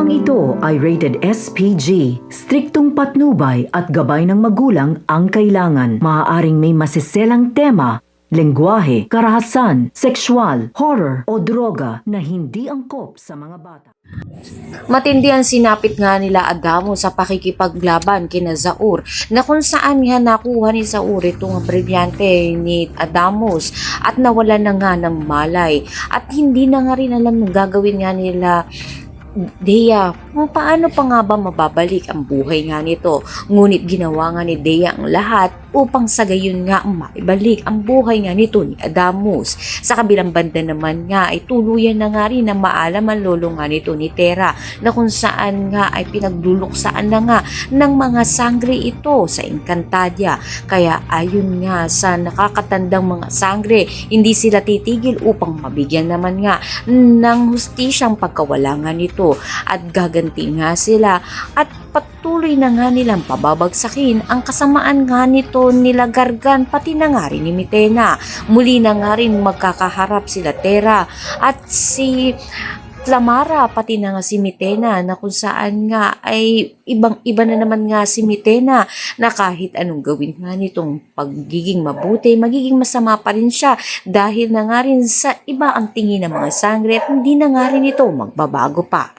Programang ito ay rated SPG. Striktong patnubay at gabay ng magulang ang kailangan. Maaaring may masiselang tema, lengguwahe, karahasan, sexual, horror o droga na hindi angkop sa mga bata. Matindi ang sinapit nga nila Adamo sa pakikipaglaban kina Zaur, na kung saan nga nakuha ni Zaur itong brilyante ni Adamos at nawala na nga ng malay at hindi na nga rin alam ng gagawin nga nila Dea kung paano pa nga ba mababalik ang buhay nga nito. Ngunit ginawa nga ni Dea ang lahat upang sa gayon nga maibalik ang buhay nga nito ni Adamos. Sa kabilang banda naman nga ay tuluyan na nga rin na maalam ang lolo nga nito ni Tera, na kung saan nga ay pinagluluksaan na nga ng mga sangre ito sa Encantadia. Kaya ayon nga sa nakakatandang mga sangre, hindi sila titigil upang mabigyan naman nga ng hustisyang pagkawala nga nito at gaganti nga sila at patuloy na nga nilang pababagsakin ang kasamaan nga nito nila Gargan pati na nga rin ni Mitena. Muli na nga rin magkakaharap sila Tera at si Clamara pati na nga si Mitena, na kung saan nga ay ibang-iba na naman nga si Mitena, na kahit anong gawin nga nitong pagiging mabuti, magiging masama pa rin siya dahil na nga rin sa iba ang tingin ng mga sangre at hindi na nga rin ito magbabago pa.